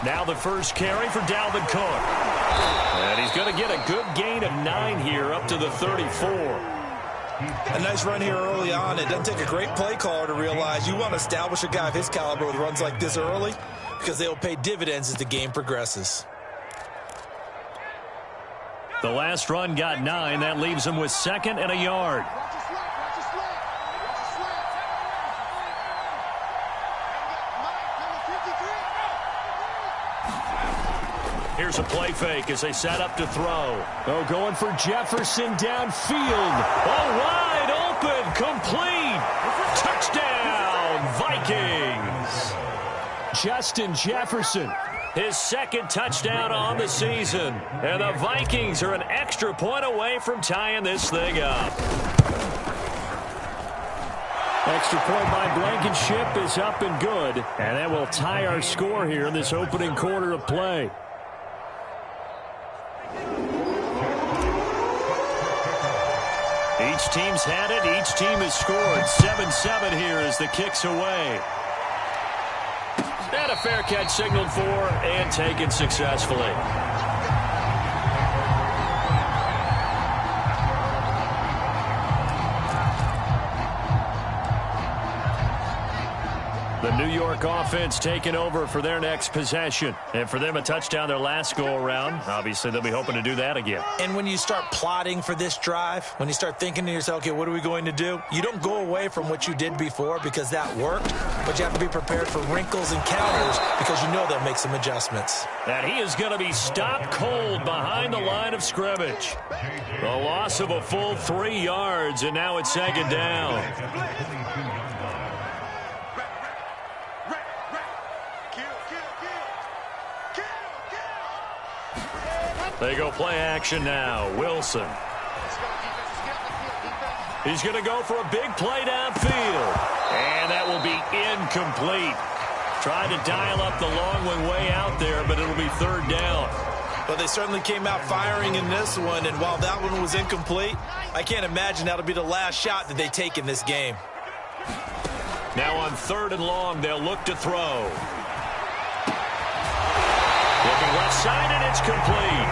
Now the first carry for Dalvin Cook. And he's going to get a good gain of 9 here up to the 34. A nice run here early on. It doesn't take a great play caller to realize you want to establish a guy of his caliber with runs like this early because they will pay dividends as the game progresses. The last run got 9. That leaves him with 2nd and a yard. Here's a play fake as they set up to throw. Oh, going for Jefferson downfield. Oh, wide open, complete. Touchdown, Vikings. Justin Jefferson, his 2nd touchdown on the season. And the Vikings are an extra point away from tying this thing up. Extra point by Blankenship is up and good. And that will tie our score here in this opening quarter of play. Each team's had it. Each team has scored. 7-7 here as the kick's away. And a fair catch signaled for and taken successfully. The New York offense taking over for their next possession. And for them, a touchdown their last go-around. Obviously, they'll be hoping to do that again. And when you start plotting for this drive, when you start thinking to yourself, okay, what are we going to do? You don't go away from what you did before because that worked, but you have to be prepared for wrinkles and counters because you know they'll make some adjustments. And he is going to be stopped cold behind the line of scrimmage. The loss of a full 3 yards, and now it's 2nd down. They go play action now. Wilson. He's going to go for a big play downfield. And that will be incomplete. Tried to dial up the long one way out there, but it'll be 3rd down. Well, they certainly came out firing in this one, and while that one was incomplete, I can't imagine that'll be the last shot that they take in this game. Now on 3rd and long, they'll look to throw. Looking left side, and it's complete.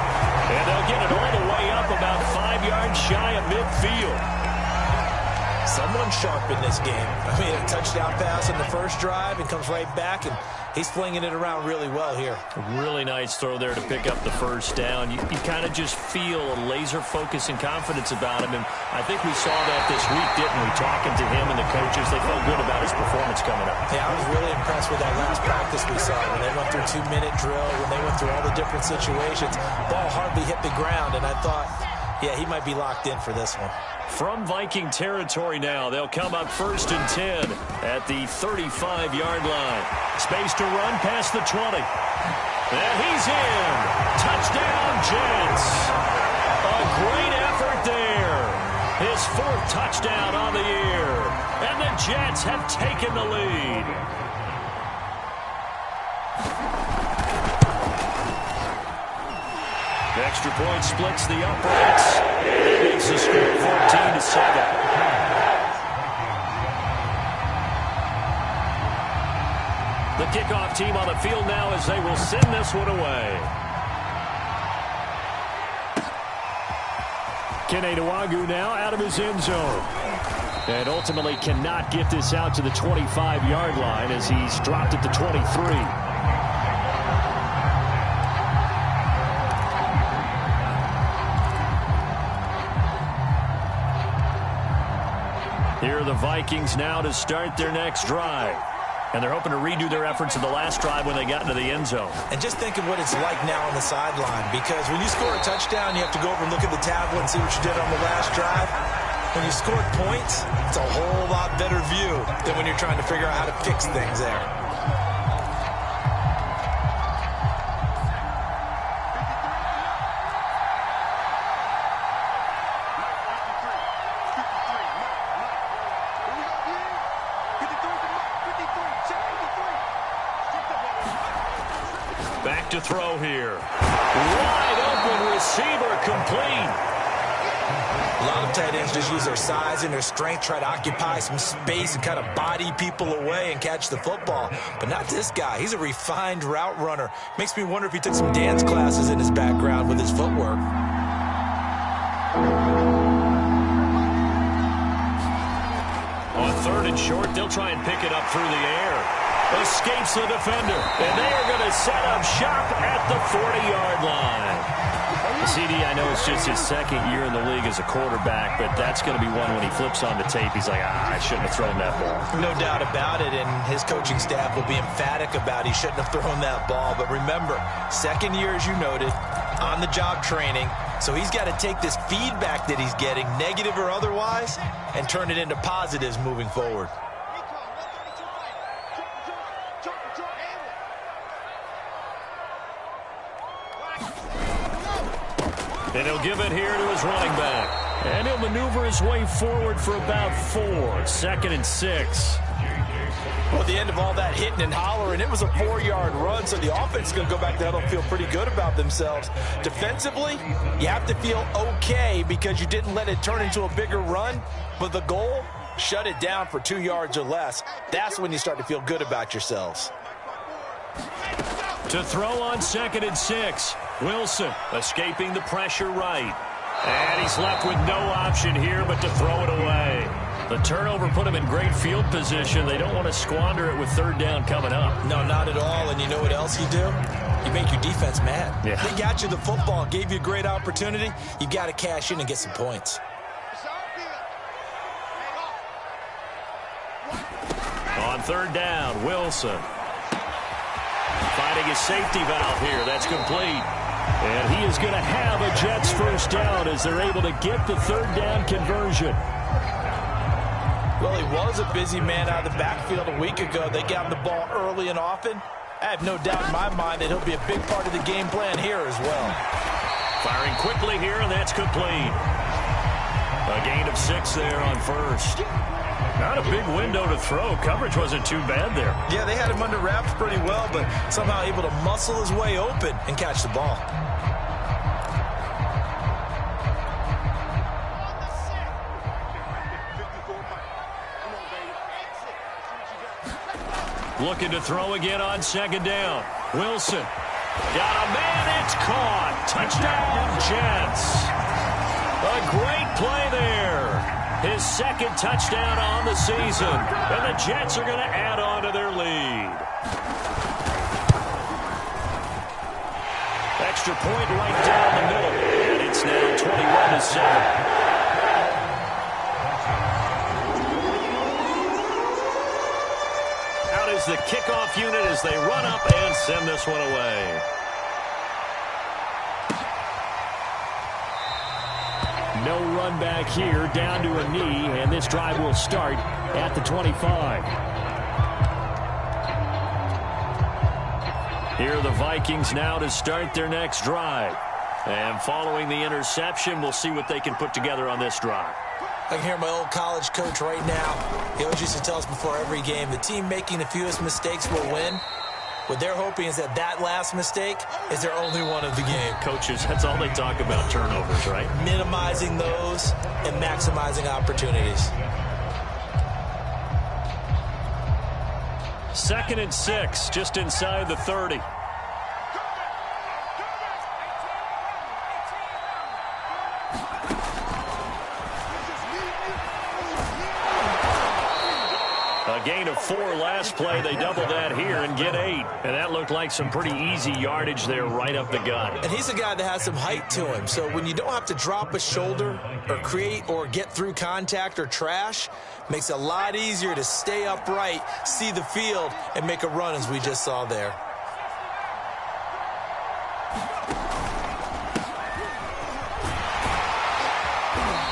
And they'll get it all the way up about 5 yards shy of midfield. Someone sharp in this game. I mean, a touchdown pass in the first drive and comes right back, and he's flinging it around really well here. Really nice throw there to pick up the first down. You kind of just feel a laser focus and confidence about him, and I think we saw that this week, didn't we? Talking to him and the coaches, they felt good about his performance coming up. Yeah, I was really impressed with that last practice we saw when they went through 2-minute drill, when they went through all the different situations. Ball hardly hit the ground, and I thought, yeah, he might be locked in for this one. From Viking territory now, they'll come up 1st and 10 at the 35-yard line. Space to run past the 20. And he's in. Touchdown, Jets. A great effort there. His 4th touchdown on the year. And the Jets have taken the lead. The extra point splits the uprights. It makes the score 14-7. The kickoff team on the field now as they will send this one away. Kene Nwangwu now out of his end zone. And ultimately cannot get this out to the 25-yard line as he's dropped at the 23. Here are the Vikings now to start their next drive. And they're hoping to redo their efforts in the last drive when they got into the end zone. And just think of what it's like now on the sideline, because when you score a touchdown, you have to go over and look at the tablet and see what you did on the last drive. When you scored points, it's a whole lot better view than when you're trying to figure out how to fix things there. Back to throw here. Wide open receiver complete. A lot of tight ends just use their size and their strength, try to occupy some space and kind of body people away and catch the football. But not this guy. He's a refined route runner. Makes me wonder if he took some dance classes in his background with his footwork. On 3rd and short, they'll try and pick it up through the air. Escapes the defender, and they are going to set up shop at the 40-yard line. CD, I know it's just his 2nd year in the league as a quarterback, but that's going to be one when he flips on the tape. He's like, I shouldn't have thrown that ball. No doubt about it, and his coaching staff will be emphatic about he shouldn't have thrown that ball. But remember, 2nd year, as you noted, on-the-job training. So he's got to take this feedback that he's getting, negative or otherwise, and turn it into positives moving forward. And he'll give it here to his running back. And he'll maneuver his way forward for about 4. 2nd and 6. Well, at the end of all that hitting and hollering, it was a 4-yard run, so the offense is going to go back there and feel pretty good about themselves. Defensively, you have to feel okay because you didn't let it turn into a bigger run, but the goal, shut it down for 2 yards or less. That's when you start to feel good about yourselves. To throw on 2nd and 6. Wilson escaping the pressure right. And he's left with no option here but to throw it away. The turnover put him in great field position. They don't want to squander it with 3rd down coming up. No, not at all. And you know what else you do? You make your defense mad. Yeah. They got you the football, gave you a great opportunity. You got to cash in and get some points. On 3rd down, Wilson. Finding his safety valve here. That's complete. And he is going to have a Jets 1st down as they're able to get the 3rd down conversion. Well, he was a busy man out of the backfield a week ago. They got him the ball early and often. I have no doubt in my mind that he'll be a big part of the game plan here as well. Firing quickly here, and that's complete. A gain of 6 there on 1st. Not a big window to throw. Coverage wasn't too bad there. Yeah, they had him under wraps pretty well, but somehow able to muscle his way open and catch the ball. Looking to throw again on 2nd down. Wilson. Got a man, it's caught. Touchdown, Jets. A great play there. His 2nd touchdown on the season. And the Jets are going to add on to their lead. Extra point right down the middle. And it's now 21-7. Out is the kickoff unit as they run up and send this one away. No run back here, down to a knee, and this drive will start at the 25. Here are the Vikings now to start their next drive. And following the interception, we'll see what they can put together on this drive. I can hear my old college coach right now. He always used to tell us before every game, the team making the fewest mistakes will win. What they're hoping is that that last mistake is their only one of the game. Coaches, that's all they talk about, turnovers, right? Minimizing those and maximizing opportunities. 2nd and 6, just inside the 30. A gain of 4 last play. They double that here and get 8. And that looked like some pretty easy yardage there right up the gut. And he's a guy that has some height to him. So when you don't have to drop a shoulder or create or get through contact or trash, makes it a lot easier to stay upright, see the field, and make a run as we just saw there.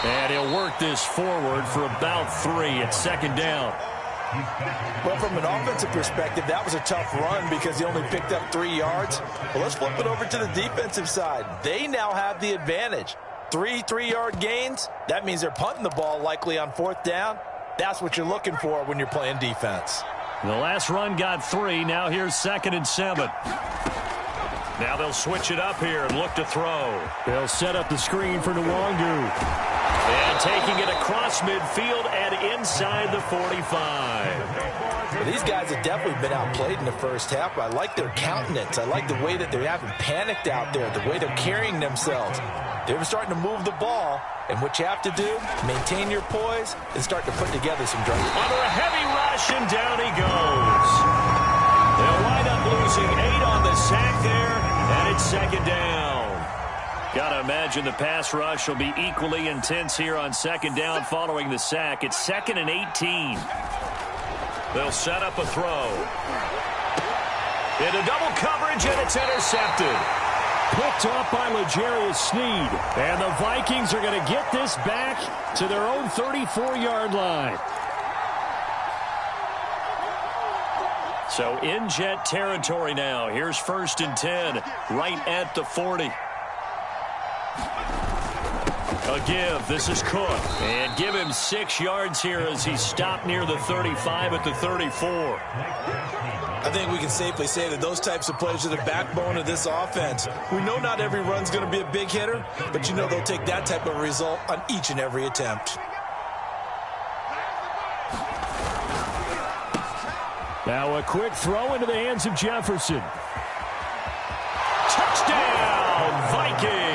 And he'll work this forward for about 3 at 2nd down. Well, from an offensive perspective, that was a tough run because he only picked up 3 yards. Well, let's flip it over to the defensive side. They now have the advantage. 3 3-yard gains, that means they're punting the ball likely on 4th down. That's what you're looking for when you're playing defense. The last run got 3. Now here's 2nd and 7. Now they'll switch it up here and look to throw. They'll set up the screen for Nwangu. And taking it across midfield and inside the 45. Well, these guys have definitely been outplayed in the first half, but I like their countenance. I like the way that they haven't panicked out there, the way they're carrying themselves. They're starting to move the ball, and what you have to do, maintain your poise and start to put together some drives. Under a heavy rush, and down he goes. They'll wind up losing 8 on the sack there, and it's second down. Got to imagine the pass rush will be equally intense here on second down following the sack. It's 2nd and 18. They'll set up a throw. Into double coverage, and it's intercepted. Picked off by L'Jarius Sneed. And the Vikings are going to get this back to their own 34-yard line. So in Jet territory now. Here's 1st and 10, right at the 40. A give. This is Cook. And give him 6 yards here as he stopped near the 35 at the 34. I think we can safely say that those types of plays are the backbone of this offense. We know not every run's going to be a big hitter, but you know they'll take that type of result on each and every attempt. Now a quick throw into the hands of Jefferson. Touchdown, Vikings!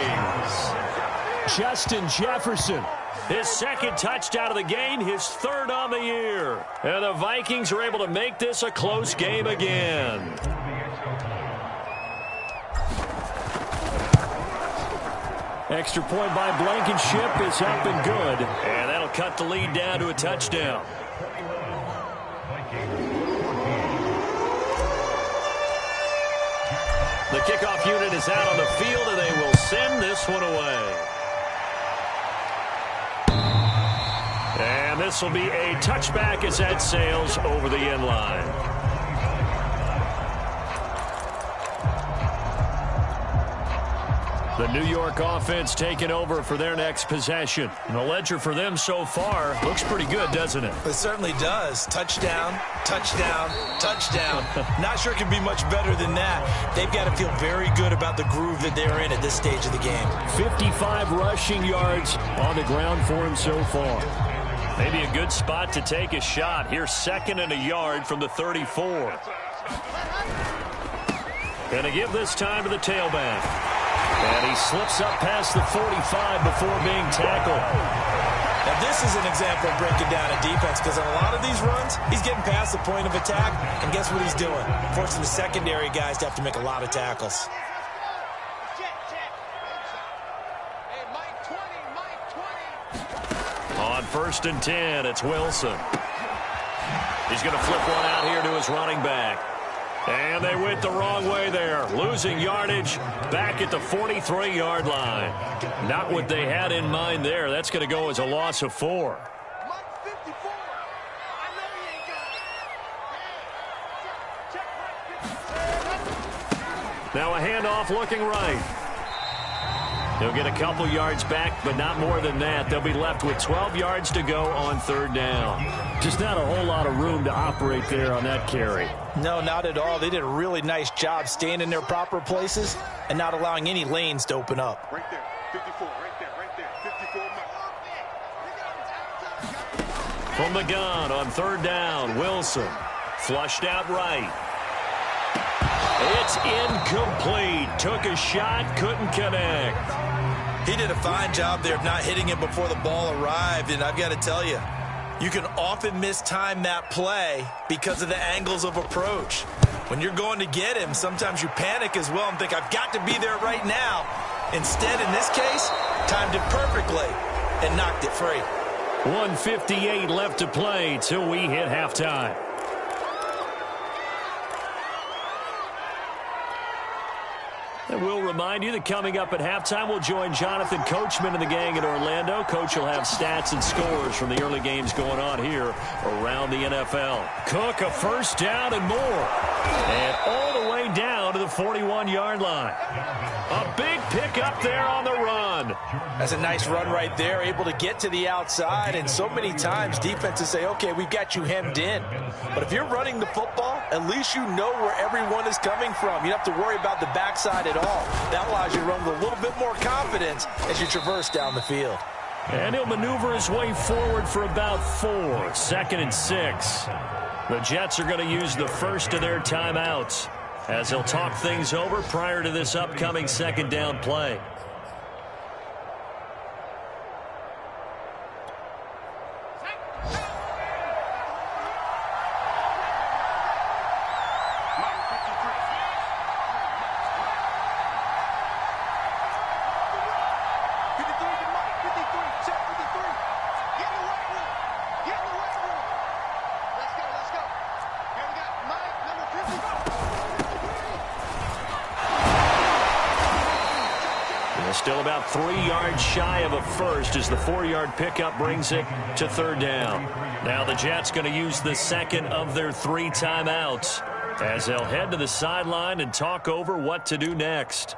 Justin Jefferson. His 2nd touchdown of the game, his 3rd on the year. And the Vikings are able to make this a close game again. Extra point by Blankenship is up and good. And that'll cut the lead down to a touchdown. The kickoff unit is out on the field, and they will send this one away. And this will be a touchback as that sails over the end line. The New York offense taking over for their next possession. And the ledger for them so far looks pretty good, doesn't it? It certainly does. Touchdown, touchdown, touchdown. Not sure it can be much better than that. They've got to feel very good about the groove that they're in at this stage of the game. 55 rushing yards on the ground for him so far. Maybe a good spot to take a shot. Here's 2nd and a yard from the 34. Gonna give this time to the tailback. And he slips up past the 45 before being tackled. Now this is an example of breaking down a defense, because on a lot of these runs, he's getting past the point of attack, and guess what he's doing? Forcing the secondary guys to have to make a lot of tackles. On 1st and 10, it's Wilson. He's going to flip one out here to his running back. And they went the wrong way there. Losing yardage back at the 43-yard line. Not what they had in mind there. That's going to go as a loss of 4. Now a handoff looking right. They'll get a couple yards back, but not more than that. They'll be left with 12 yards to go on 3rd down. Just not a whole lot of room to operate there on that carry. No, not at all. They did a really nice job staying in their proper places and not allowing any lanes to open up. Right there, 54, right there, 54. From the gun on 3rd down, Wilson. Flushed out right. It's incomplete. Took a shot, couldn't connect. He did a fine job there of not hitting it before the ball arrived, and I've got to tell you, you can often mistime that play because of the angles of approach. When you're going to get him, sometimes you panic as well and think, I've got to be there right now. Instead, in this case, timed it perfectly and knocked it free. 1:58 left to play till we hit halftime. And we'll remind you that coming up at halftime, we'll join Jonathan Coachman and the gang in Orlando. Coach will have stats and scores from the early games going on here around the NFL. Cook, a 1st down and more. And all the way down to the 41-yard line. A big pick up there on the run. That's a nice run right there, able to get to the outside. And so many times defenses say, okay, we've got you hemmed in. But if you're running the football, at least you know where everyone is coming from. You don't have to worry about the backside at all. That allows you to run with a little bit more confidence as you traverse down the field. And he'll maneuver his way forward for about 4. 2nd and 6. The Jets are going to use the first of their timeouts as they'll talk things over prior to this upcoming 2nd down play. Still about 3 yards shy of a first as the 4-yard pickup brings it to 3rd down. Now the Jets going to use the 2nd of their 3 timeouts as they'll head to the sideline and talk over what to do next.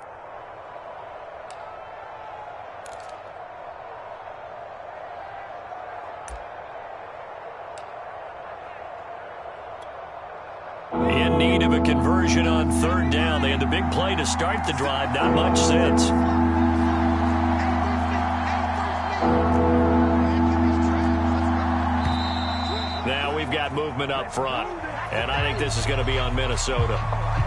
In need of a conversion on 3rd down. They had the big play to start the drive. Not much since. Now we've got movement up front, and I think this is going to be on Minnesota.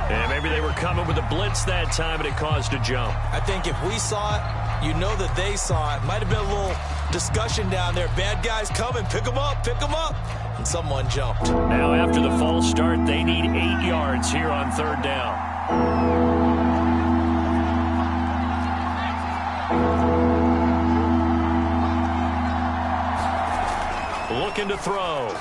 And maybe they were coming with a blitz that time, and it caused a jump. I think if we saw it, you know that they saw it. Might have been a little discussion down there. Bad guys coming. Pick them up. Pick them up. And someone jumped. Now after the false start, they need 8 yards here on 3rd down. Looking to throw.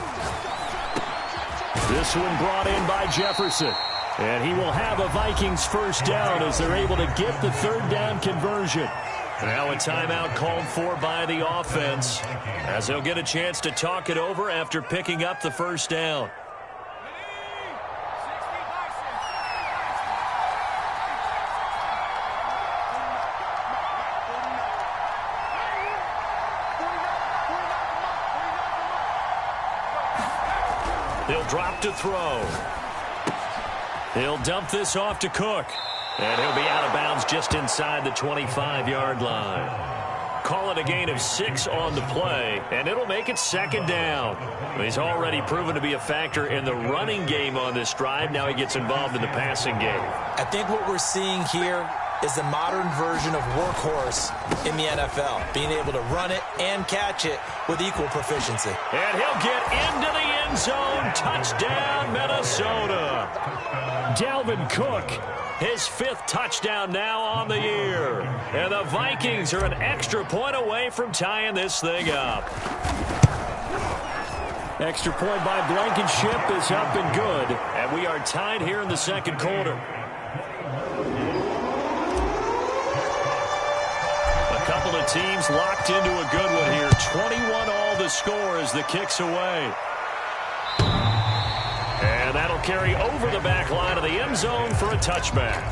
This one brought in by Jefferson. And he will have a Vikings first down as they're able to get the 3rd down conversion. Now a timeout called for by the offense as they'll get a chance to talk it over after picking up the first down. He'll drop to throw. He'll dump this off to Cook. And he'll be out of bounds just inside the 25-yard line. Call it a gain of 6 on the play, and it'll make it 2nd down. He's already proven to be a factor in the running game on this drive. Now he gets involved in the passing game. I think what we're seeing here is the modern version of workhorse in the NFL, being able to run it and catch it with equal proficiency. And he'll get into the end zone. Touchdown, Minnesota. Dalvin Cook, his 5th touchdown now on the year. And the Vikings are an extra point away from tying this thing up. Extra point by Blankenship is up and good. And we are tied here in the 2nd quarter. A couple of teams locked into a good one here. 21 all the score as the kick's away. And that'll carry over the back line of the end zone for a touchback.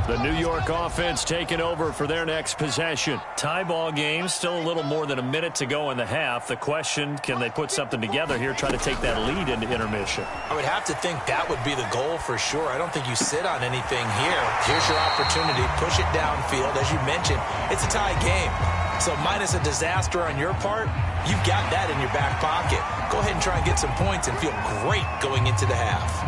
The New York offense taking over for their next possession. Tie ball game, still a little more than a minute to go in the half. The question, can they put something together here, try to take that lead into intermission? I would have to think that would be the goal for sure. I don't think you sit on anything here. Here's your opportunity. Push it downfield. As you mentioned, it's a tie game. So minus a disaster on your part, you've got that in your back pocket. Go ahead and try and get some points and feel great going into the half.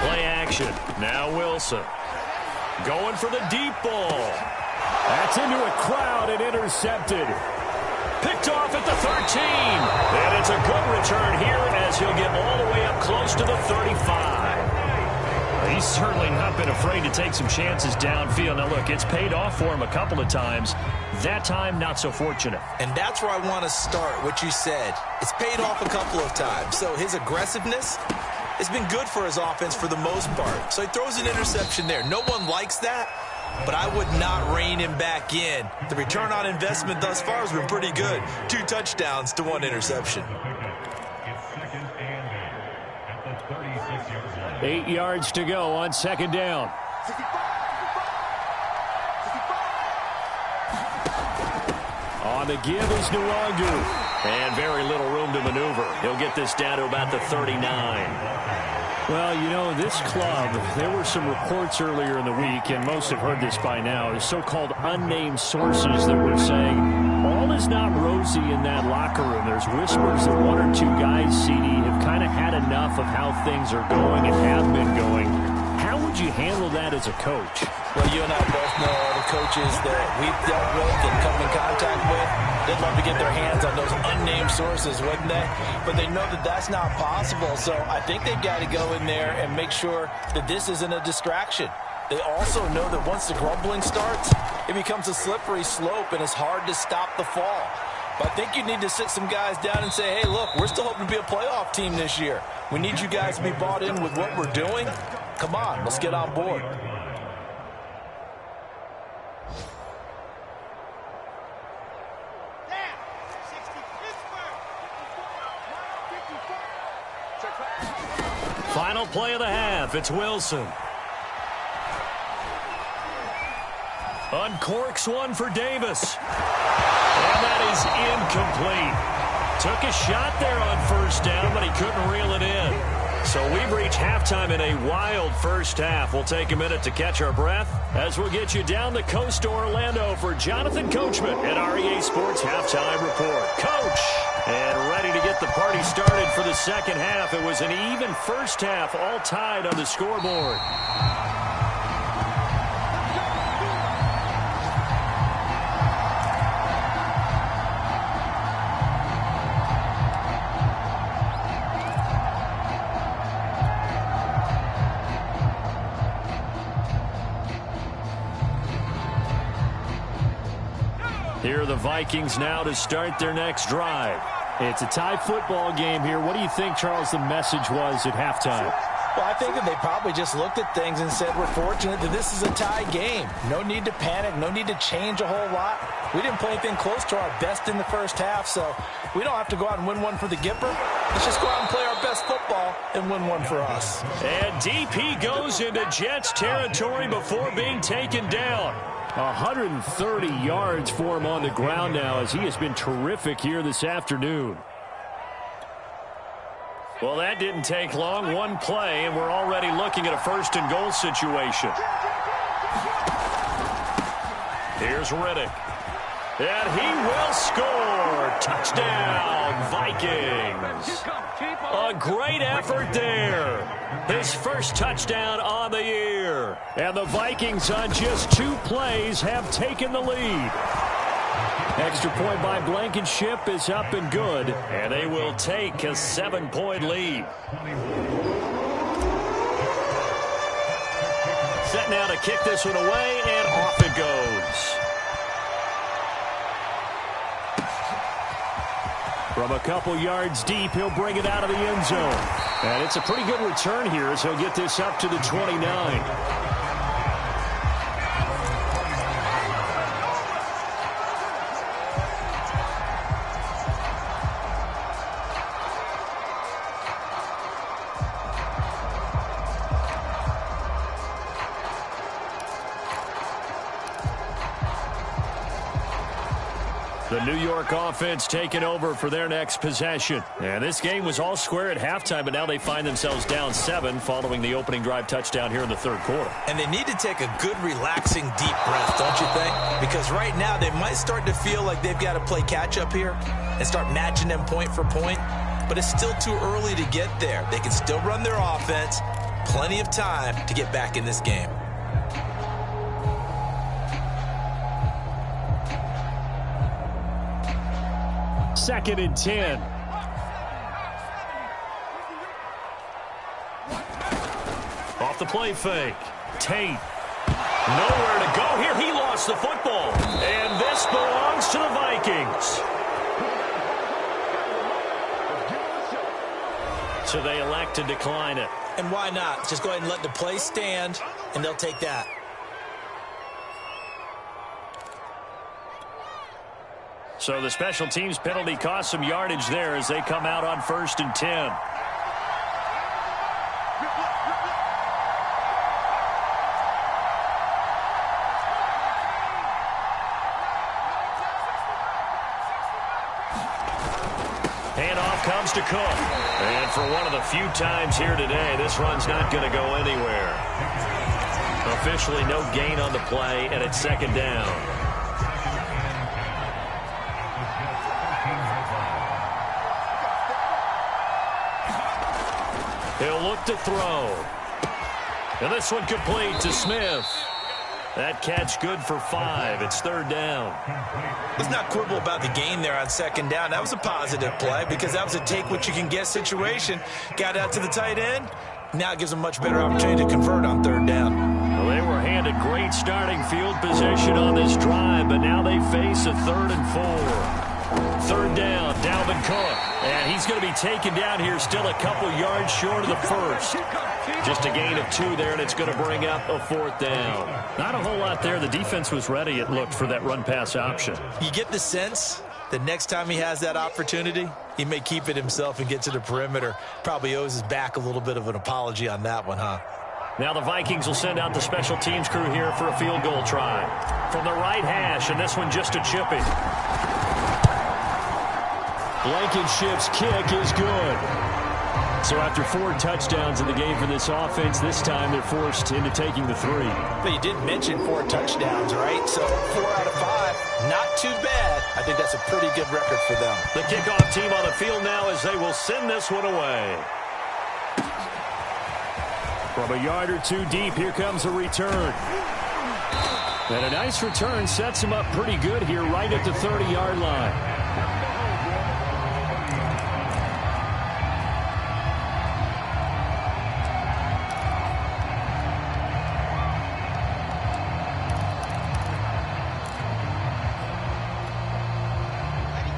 Play action. Now Wilson. Going for the deep ball. That's into a crowd and intercepted. Picked off at the 13. And it's a good return here as he'll get all the way up close to the 35. He's certainly not been afraid to take some chances downfield. Now, look, it's paid off for him a couple of times. That time, not so fortunate. And that's where I want to start, what you said. It's paid off a couple of times. So his aggressiveness has been good for his offense for the most part. So he throws an interception there. No one likes that, but I would not rein him back in. The return on investment thus far has been pretty good. 2 touchdowns to 1 interception. 8 yards to go on 2nd down. On the give is Nwangu. And very little room to maneuver. He'll get this down to about the 39. Well, you know, this club, there were some reports earlier in the week, and most have heard this by now, the so-called unnamed sources that were saying all is not rosy in that locker room. There's whispers that one or two guys, CD, have kind of had enough of how things are going and have been going. How would you handle that as a coach? Well, you and I both know all the coaches that we've dealt with and come in contact with. They'd love to get their hands on those unnamed sources, wouldn't they? But they know that that's not possible. So I think they've got to go in there and make sure that this isn't a distraction. They also know that once the grumbling starts, it becomes a slippery slope and it's hard to stop the fall. But I think you need to sit some guys down and say, hey, look, we're still hoping to be a playoff team this year. We need you guys to be bought in with what we're doing. Come on, let's get on board. Final play of the half. It's Wilson. Uncorks one for Davis. And that is incomplete. Took a shot there on first down, but he couldn't reel it in. So we've reached halftime in a wild first half. We'll take a minute to catch our breath as we'll get you down the coast to Orlando for Jonathan Coachman at REA Sports Halftime Report. Coach! And ready to get the party started for the second half. It was an even first half, all tied on the scoreboard. Here are the Vikings now to start their next drive. It's a tie football game here. What do you think, Charles, the message was at halftime? Well, I think that they probably just looked at things and said, we're fortunate that this is a tie game. No need to panic. No need to change a whole lot. We didn't play anything close to our best in the first half, so we don't have to go out and win one for the Gipper. Let's just go out and play our best football and win one for us. And DP goes into Jets territory before being taken down. 130 yards for him on the ground now as he has been terrific here this afternoon. Well, that didn't take long. One play, and we're already looking at a first and goal situation. Here's Riddick. And he will score. Touchdown, Vikings. A great effort there. His first touchdown on the year. And the Vikings on just 2 plays have taken the lead. Extra point by Blankenship is up and good. And they will take a 7-point lead. Set now to kick this one away, and off it goes. From a couple yards deep, he'll bring it out of the end zone. And it's a pretty good return here as he'll get this up to the 29. The New York offense taking over for their next possession. And this game was all square at halftime, but now they find themselves down 7 following the opening drive touchdown here in the third quarter. And they need to take a good, relaxing, deep breath, don't you think? Because right now they might start to feel like they've got to play catch-up here and start matching them point for point. But it's still too early to get there. They can still run their offense. Plenty of time to get back in this game. Second and 10. Off the play fake. Tate. Nowhere to go here. He lost the football. And this belongs to the Vikings. So they elect to decline it. And why not? Just go ahead and let the play stand, and they'll take that. So the special teams penalty cost some yardage there as they come out on 1st and 10. comes to Cook. And for one of the few times here today, this run's not going to go anywhere. Officially no gain on the play, and it's second down. He'll look to throw. And this one complete to Smith. That catch good for 5. It's third down. Let's not quibble about the gain there on second down. That was a positive play because that was a take-what-you-can-get situation. Got out to the tight end. Now it gives them much better opportunity to convert on third down. Well, they were handed great starting field position on this drive, but now they face a 3rd and 4. Third down, Dalvin Cook. And he's going to be taken down here still a couple yards short of the first. Just a gain of 2 there, and it's going to bring up a 4th down. Not a whole lot there. The defense was ready, it looked, for that run-pass option. You get the sense that next time he has that opportunity, he may keep it himself and get to the perimeter. Probably owes his back a little bit of an apology on that one, huh? Now the Vikings will send out the special teams crew here for a field goal try. From the right hash, and this one just a chipping. Blankenship's kick is good. So after 4 touchdowns in the game for this offense, this time they're forced into taking the 3. But you did mention 4 touchdowns, right? So 4 out of 5, not too bad. I think that's a pretty good record for them. The kickoff team on the field now as they will send this one away. From a yard or 2 deep, here comes a return. And a nice return sets him up pretty good here right at the 30-yard line.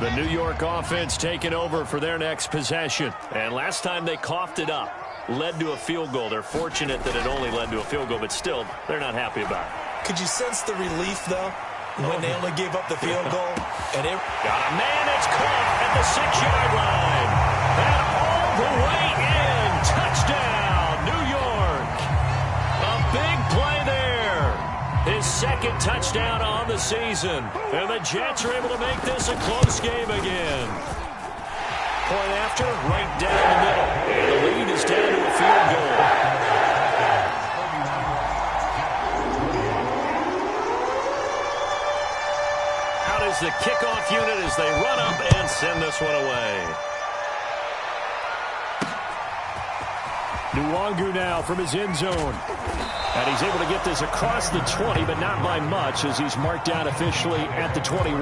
The New York offense taking over for their next possession. And last time they coughed it up, led to a field goal. They're fortunate that it only led to a field goal, but still, they're not happy about it. Could you sense the relief, though, when they only gave up the field goal? And it got a man, it's caught at the 6-yard line. And all the way in. Touchdown, New York. A big play there. His 2nd touchdown on the season. And the Jets are able to make this a close game again. Point after, right down the middle. And the lead is down to a field goal. Out is the kickoff unit as they run up and send this one away. Nwangu now from his end zone. And he's able to get this across the 20, but not by much as he's marked down officially at the 21.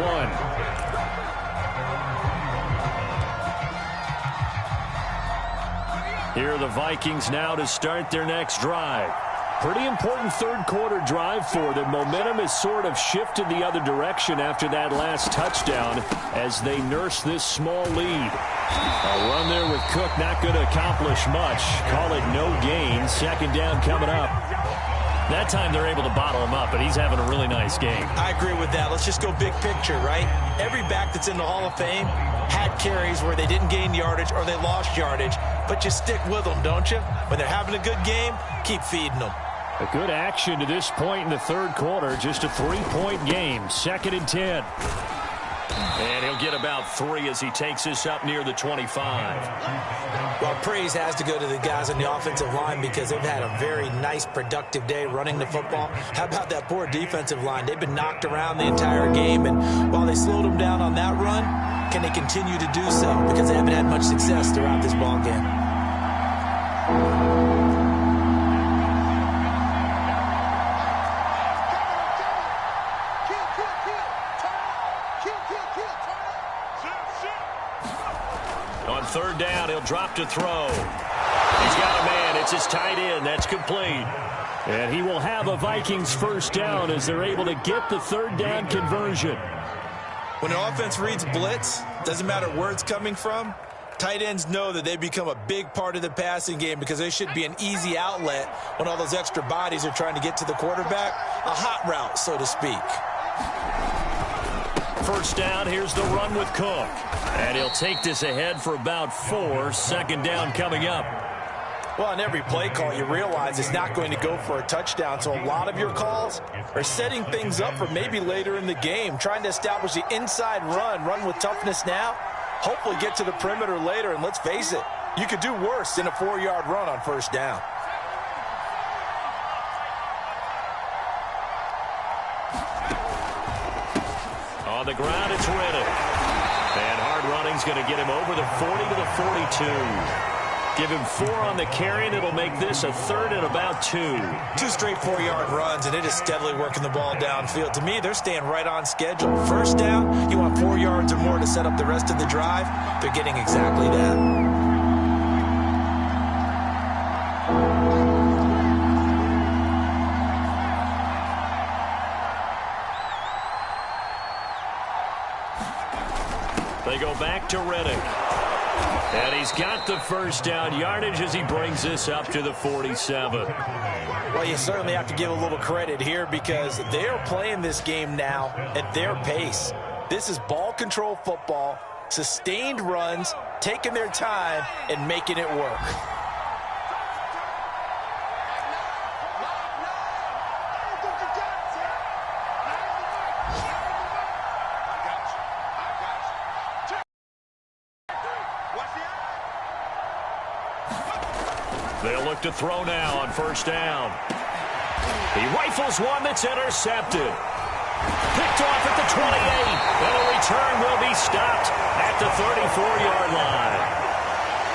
Here are the Vikings now to start their next drive. Pretty important 3rd quarter drive for them. Momentum has sort of shifted the other direction after that last touchdown as they nurse this small lead. A run there with Cook not going to accomplish much. Call it no gain. 2nd down coming up. That time they're able to bottle him up, but he's having a really nice game. I agree with that. Let's just go big picture, right? Every back that's in the Hall of Fame had carries where they didn't gain yardage or they lost yardage, but you stick with them, don't you? When they're having a good game, keep feeding them. A good action to this point in the 3rd quarter. Just a 3-point game. 2nd and 10. And he'll get about 3 as he takes this up near the 25. Well, praise has to go to the guys on the offensive line because they've had a very nice, productive day running the football. How about that poor defensive line? They've been knocked around the entire game, and while they slowed them down on that run, can they continue to do so? Because they haven't had much success throughout this ball game. On 3rd down, he'll drop to throw. He's got a man. It's his tight end. That's complete. And he will have a Vikings 1st down as they're able to get the 3rd down conversion. When an offense reads blitz, doesn't matter where it's coming from, tight ends know that they become a big part of the passing game because they should be an easy outlet when all those extra bodies are trying to get to the quarterback. A hot route, so to speak. 1st down, here's the run with Cook. And he'll take this ahead for about 4. 2nd down coming up. Well, on every play call, you realize it's not going to go for a touchdown. So a lot of your calls are setting things up for maybe later in the game, trying to establish the inside run with toughness now, hopefully get to the perimeter later, and let's face it, you could do worse than a 4-yard run on first down. On the ground, it's Riddick. And hard running's going to get him over the 40 to the 42. Give him 4 on the carry, and it'll make this a 3rd and about 2. 2 straight 4-yard runs, and it is steadily working the ball downfield. To me, they're staying right on schedule. First down, you want 4 yards or more to set up the rest of the drive. They're getting exactly that. They go back to Riddick. And he's got the first down yardage as he brings this up to the 47. Well, you certainly have to give a little credit here because they're playing this game now at their pace. This is ball control football, sustained runs, taking their time, and making it work. They'll look to throw now on first down. He rifles one that's intercepted. Picked off at the 28. And a return will be stopped at the 34-yard line.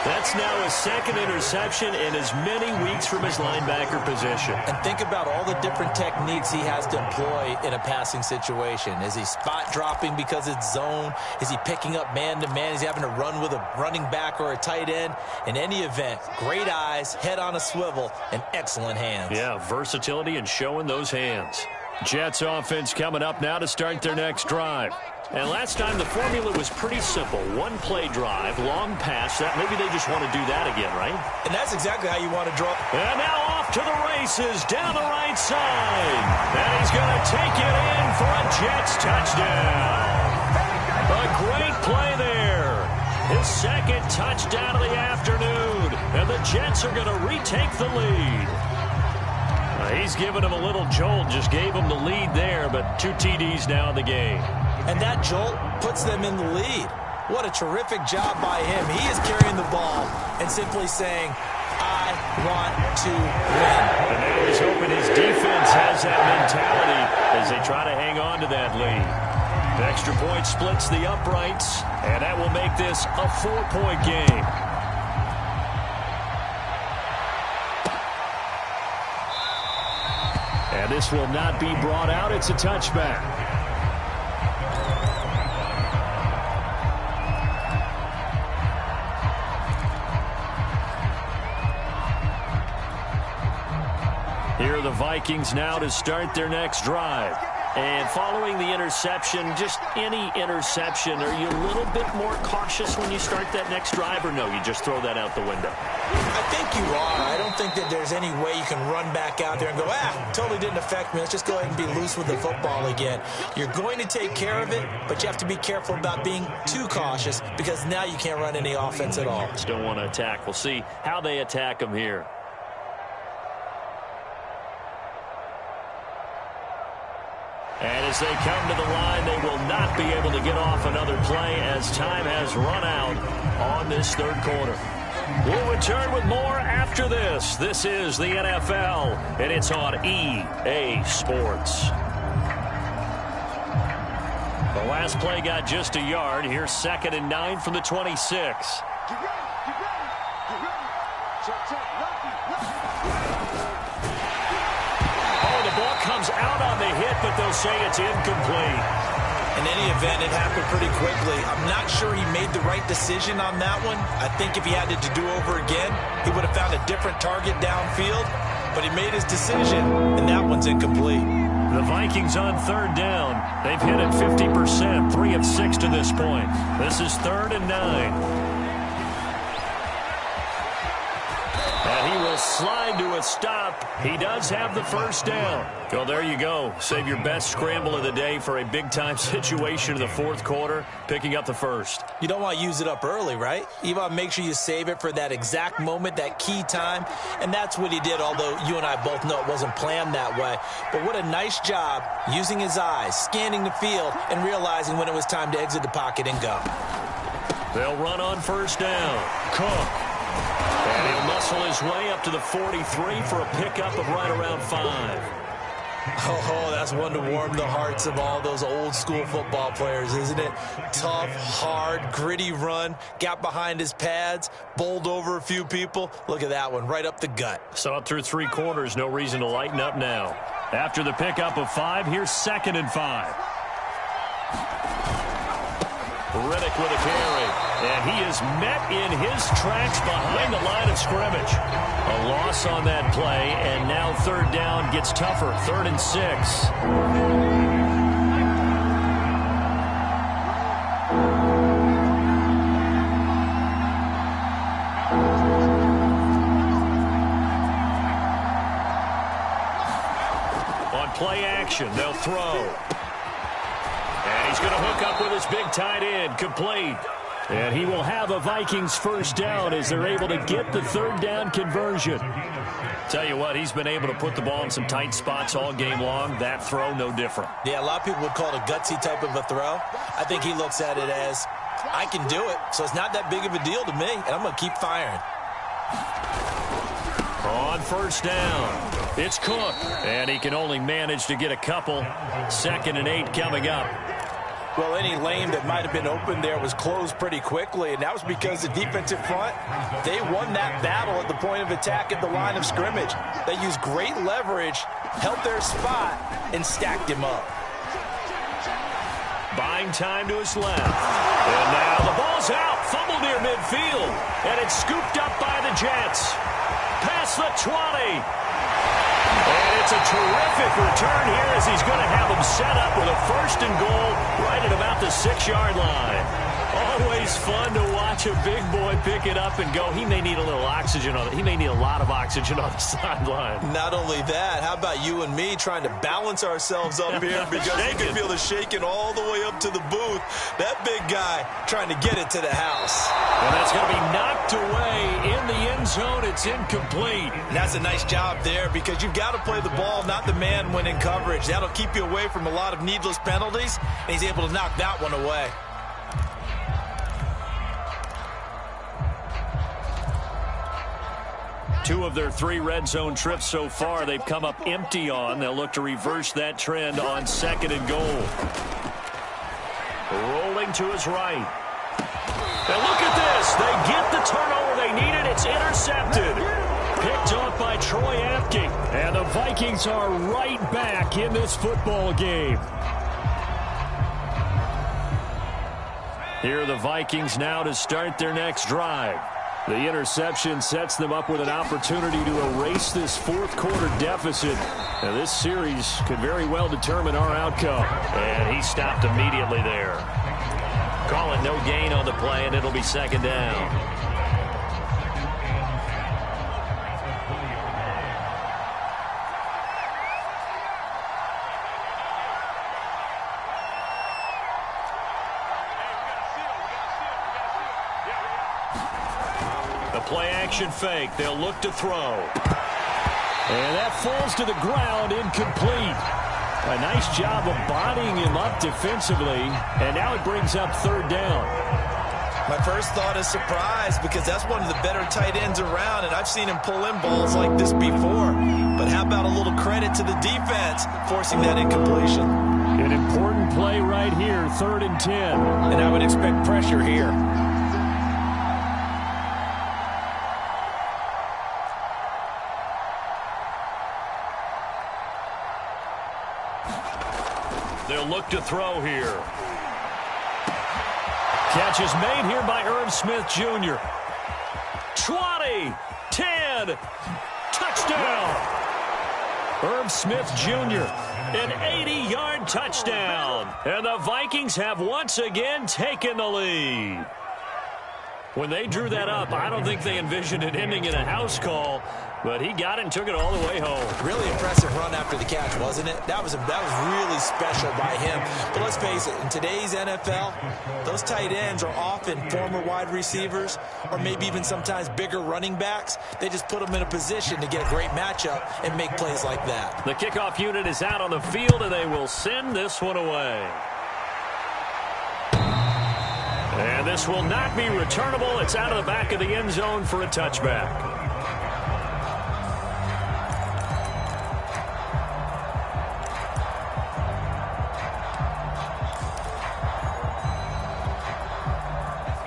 That's now his 2nd interception in as many weeks from his linebacker position. And think about all the different techniques he has to employ in a passing situation. Is he spot dropping because it's zone? Is he picking up man-to-man? Is he having to run with a running back or a tight end? In any event, great eyes, head on a swivel, and excellent hands. Yeah, versatility and showing those hands. Jets offense coming up now to start their next drive. And last time the formula was pretty simple. 1-play drive, long pass. That maybe they just want to do that again, right? And that's exactly how you want to draw. And now off to the races down the right side. And he's going to take it in for a Jets touchdown. A great play there. His 2nd touchdown of the afternoon. And the Jets are going to retake the lead. He's giving him a little jolt, just gave him the lead there, but 2 TDs now in the game. And that jolt puts them in the lead. What a terrific job by him. He is carrying the ball and simply saying, I want to win. And now he's hoping his defense has that mentality as they try to hang on to that lead. The extra point splits the uprights, and that will make this a 4-point game. And this will not be brought out. It's a touchback. Here are the Vikings now to start their next drive. And following the interception, just any interception, are you a little bit more cautious when you start that next drive, or no, you just throw that out the window? I think you are. I don't think that there's any way you can run back out there and go, totally didn't affect me. Let's just go ahead and be loose with the football again. You're going to take care of it, but you have to be careful about being too cautious because now you can't run any offense at all. Just don't want to attack. We'll see how they attack them here. And as they come to the line, they will not be able to get off another play as time has run out on this 3rd quarter. We'll return with more after this. This is the NFL, and it's on EA Sports. The last play got just a yard. Here's 2nd and 9 from the 26. Get ready, get ready, get ready. Check, Comes out on the hit, but they'll say it's incomplete. In any event, it happened pretty quickly. I'm not sure he made the right decision on that one. I think if he had to do over again, he would have found a different target downfield. But he made his decision, and that one's incomplete. The Vikings on 3rd down. They've hit it 50%, 3 of 6 to this point. This is 3rd and 9. And he will slide to a stop. He does have the first down. Well, there you go. Save your best scramble of the day for a big-time situation in the 4th quarter, picking up the first. You don't want to use it up early, right? You want to make sure you save it for that exact moment, that key time. And that's what he did, although you and I both know it wasn't planned that way. But what a nice job using his eyes, scanning the field, and realizing when it was time to exit the pocket and go. They'll run on first down. Cook. And he'll muscle his way up to the 43 for a pickup of right around 5. Oh, that's one to warm the hearts of all those old school football players, isn't it? Tough, hard, gritty run, got behind his pads, bowled over a few people. Look at that one, right up the gut. Saw it through 3 quarters, no reason to lighten up now. After the pickup of 5, here's 2nd and 5. Riddick with a carry, and he is met in his tracks behind the line of scrimmage. A loss on that play, and now 3rd down gets tougher, 3rd and 6. On play action, they'll throw. And he's going to hook up with his big tight end, complete. And he will have a Vikings first down as they're able to get the 3rd down conversion. Tell you what, he's been able to put the ball in some tight spots all game long. That throw, no different. Yeah, a lot of people would call it a gutsy type of a throw. I think he looks at it as, I can do it, so it's not that big of a deal to me, and I'm going to keep firing. On first down, it's Cook. And he can only manage to get a couple. 2nd and 8 coming up. Well, any lane that might have been open there was closed pretty quickly, and that was because the defensive front, they won that battle at the point of attack at the line of scrimmage. They used great leverage, held their spot, and stacked him up. Buying time to his left. And now the ball's out. Fumble near midfield. And it's scooped up by the Jets. Past the 20. And it's a terrific return here as he's going to have them set up with a 1st and goal right at about the 6-yard line. Always fun to watch a big boy pick it up and go. He may need a little oxygen on it. He may need a lot of oxygen on the sideline. Not only that, how about you and me trying to balance ourselves up here because you can feel the shaking all the way up to the booth. That big guy trying to get it to the house. And that's going to be knocked away in the end zone. It's incomplete. And that's a nice job there because you've got to play the ball, not the man when in coverage. That'll keep you away from a lot of needless penalties, and he's able to knock that one away. Two of their 3 red zone trips so far, they've come up empty on. They'll look to reverse that trend on 2nd and goal. Rolling to his right. And look at this. They get the turnover they needed. It's intercepted. Picked off by Troy Apke. And the Vikings are right back in this football game. Here are the Vikings now to start their next drive. The interception sets them up with an opportunity to erase this 4th quarter deficit. Now, this series could very well determine our outcome. And he stopped immediately there. Call it no gain on the play, and it'll be 2nd down. Play-action fake. They'll look to throw. And that falls to the ground, incomplete. A nice job of bodying him up defensively, and now it brings up 3rd down. My first thought is surprise because that's one of the better tight ends around, and I've seen him pull in balls like this before. But how about a little credit to the defense forcing that incompletion? An important play right here, 3rd and 10. And I would expect pressure here. They'll look to throw here. Catch is made here by Irv Smith Jr. 20, 10, touchdown. Irv Smith Jr., an 80-yard touchdown. And the Vikings have once again taken the lead. When they drew that up, I don't think they envisioned it ending in a house call, but he got it and took it all the way home. Really impressive run after the catch, wasn't it? That was really special by him. But let's face it, in today's NFL, those tight ends are often former wide receivers or maybe even sometimes bigger running backs. They just put them in a position to get a great matchup and make plays like that. The kickoff unit is out on the field, and they will send this one away. And And this will not be returnable. It's out of the back of the end zone for a touchback.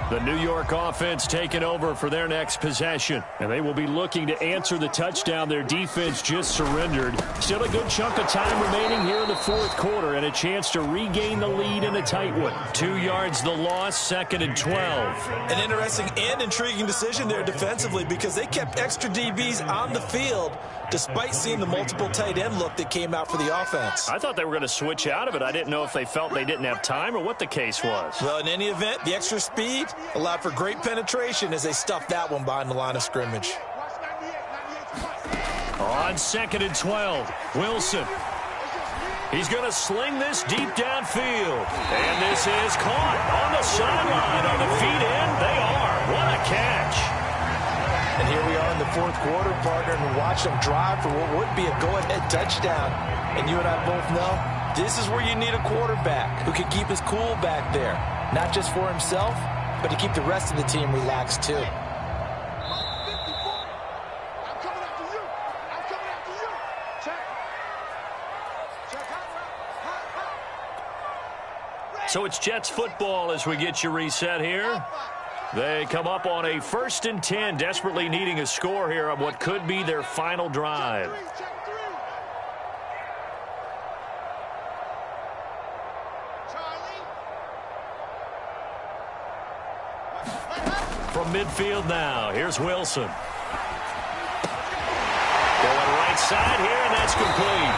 The New York offense taking over for their next possession. And they will be looking to answer the touchdown their defense just surrendered. Still a good chunk of time remaining here in the fourth quarter and a chance to regain the lead in a tight one. 2 yards the loss, 2nd and 12. An interesting and intriguing decision there defensively because they kept extra DBs on the field despite seeing the multiple tight end look that came out for the offense. I thought they were going to switch out of it. I didn't know if they felt they didn't have time or what the case was. Well, in any event, the extra speed allowed for great penetration as they stuffed that one behind the line of scrimmage. On 2nd and 12, Wilson. He's going to sling this deep downfield. And this is caught on the sideline. Are the feet in? They are. What a catch. And here we are in the fourth quarter, partner, and watch them drive for what would be a go-ahead touchdown. And you and I both know this is where you need a quarterback who can keep his cool back there. Not just for himself, but to keep the rest of the team relaxed too. So it's Jets football as we get you reset here. They come up on a 1st and 10, desperately needing a score here on what could be their final drive. From midfield now, here's Wilson. Going right side here, and that's complete.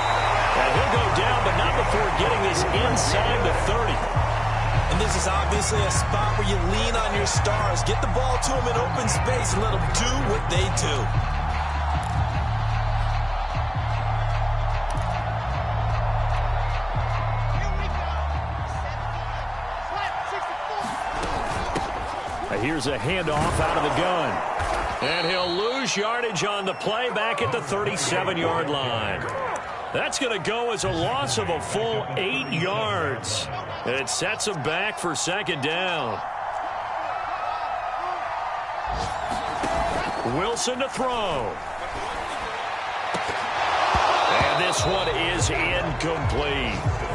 And he'll go down, but not before getting this inside the 30. And this is obviously a spot where you lean on your stars. Get the ball to them in open space and let them do what they do. Here's a handoff out of the gun. And he'll lose yardage on the play back at the 37-yard line. That's going to go as a loss of a full 8 yards. It sets him back for 2nd down. Wilson to throw. And this one is incomplete.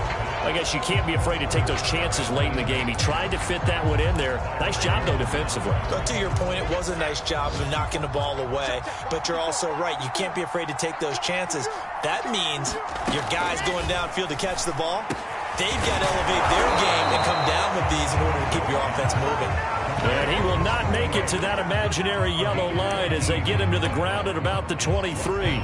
I guess you can't be afraid to take those chances late in the game. He tried to fit that one in there. Nice job, though, defensively. But to your point, it was a nice job of knocking the ball away. But you're also right. You can't be afraid to take those chances. That means your guys going downfield to catch the ball, they've got to elevate their game and come down with these in order to keep your offense moving. And he will not make it to that imaginary yellow line as they get him to the ground at about the 23.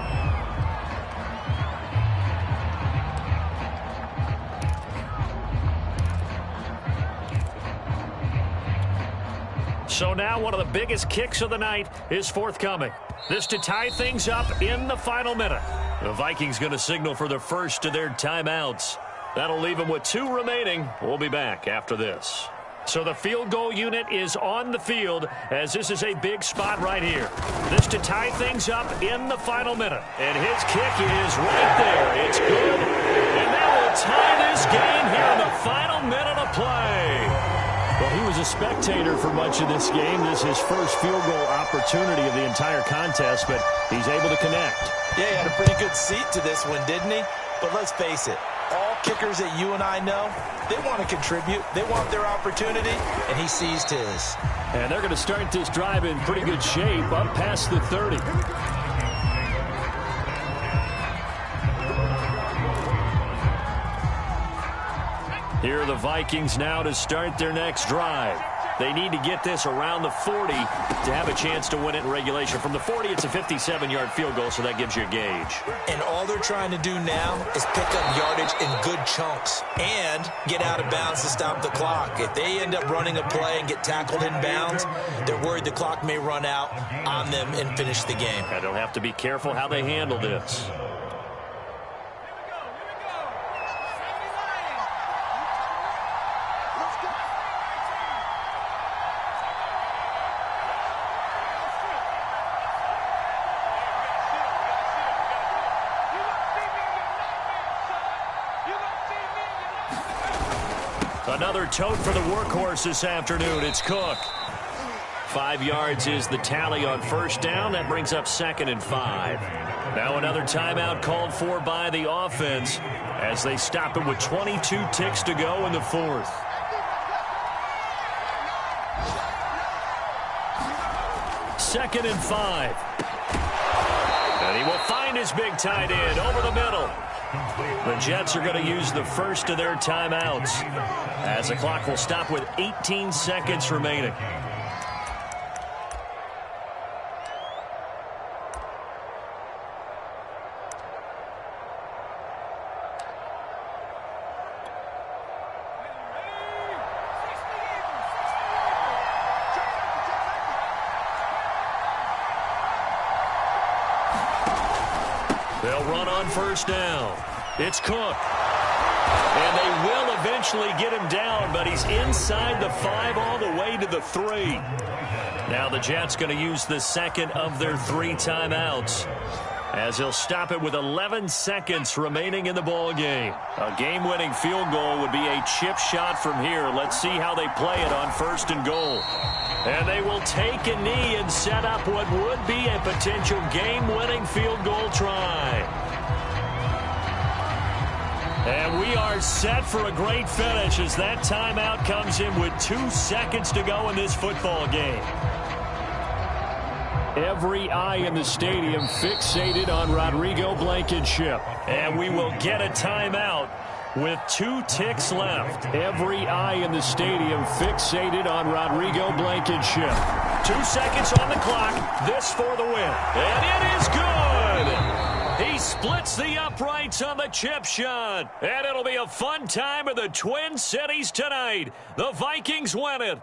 So now one of the biggest kicks of the night is forthcoming. This to tie things up in the final minute. The Vikings going to signal for the first of their timeouts. That'll leave them with 2 remaining. We'll be back after this. So the field goal unit is on the field as this is a big spot right here. This to tie things up in the final minute. And his kick is right there. It's good. And that will tie this game here in the final minute of play. Well, he was a spectator for much of this game. This is his first field goal opportunity of the entire contest, but he's able to connect. Yeah, he had a pretty good seat to this one, didn't he? But let's face it, all kickers that you and I know, they want to contribute. They want their opportunity, and he seized his. And they're going to start this drive in pretty good shape, up past the 30. Here are the Vikings now to start their next drive. They need to get this around the 40 to have a chance to win it in regulation. From the 40, it's a 57-yard field goal, so that gives you a gauge. And all they're trying to do now is pick up yardage in good chunks and get out of bounds to stop the clock. If they end up running a play and get tackled in bounds, they're worried the clock may run out on them and finish the game. And they'll have to be careful how they handle this. Another tote for the workhorse this afternoon. It's Cook. 5 yards is the tally on first down. That brings up 2nd and 5. Now another timeout called for by the offense as they stop it with 22 ticks to go in the 4th. Second and 5. And he will find his big tight end over the middle. The Jets are going to use the first of their timeouts as the clock will stop with 18 seconds remaining. They'll run on first down. It's Cook. And they will eventually get him down, but he's inside the 5 all the way to the 3. Now the Jets going to use the second of their 3 timeouts as he'll stop it with 11 seconds remaining in the ball game. A game-winning field goal would be a chip shot from here. Let's see how they play it on 1st and goal. And they will take a knee and set up what would be a potential game-winning field goal try. And we are set for a great finish as that timeout comes in with 2 seconds to go in this football game. Every eye in the stadium fixated on Rodrigo Blankenship. And we will get a timeout with 2 ticks left. Every eye in the stadium fixated on Rodrigo Blankenship. 2 seconds on the clock. This for the win. And it is good. He splits the uprights on the chip shot. And it'll be a fun time in the Twin Cities tonight. The Vikings win it.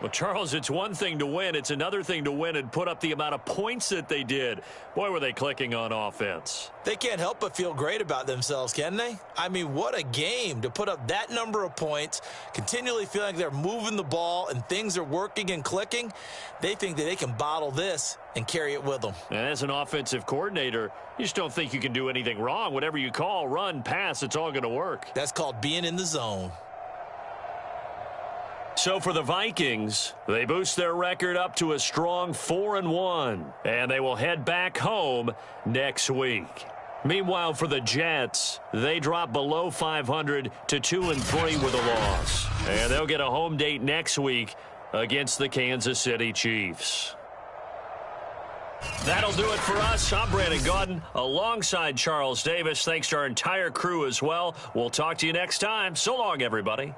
Well, Charles, it's one thing to win. It's another thing to win and put up the amount of points that they did. Boy, were they clicking on offense. They can't help but feel great about themselves, can they? I mean, what a game to put up that number of points, continually feeling like they're moving the ball and things are working and clicking. They think that they can bottle this and carry it with them. And as an offensive coordinator, you just don't think you can do anything wrong. Whatever you call, run, pass, it's all going to work. That's called being in the zone. So for the Vikings, they boost their record up to a strong 4-1, and they will head back home next week. Meanwhile, for the Jets, they drop below 500 to 2-3 with a loss. And they'll get a home date next week against the Kansas City Chiefs. That'll do it for us. I'm Brandon Gaudin alongside Charles Davis. Thanks to our entire crew as well. We'll talk to you next time. So long, everybody.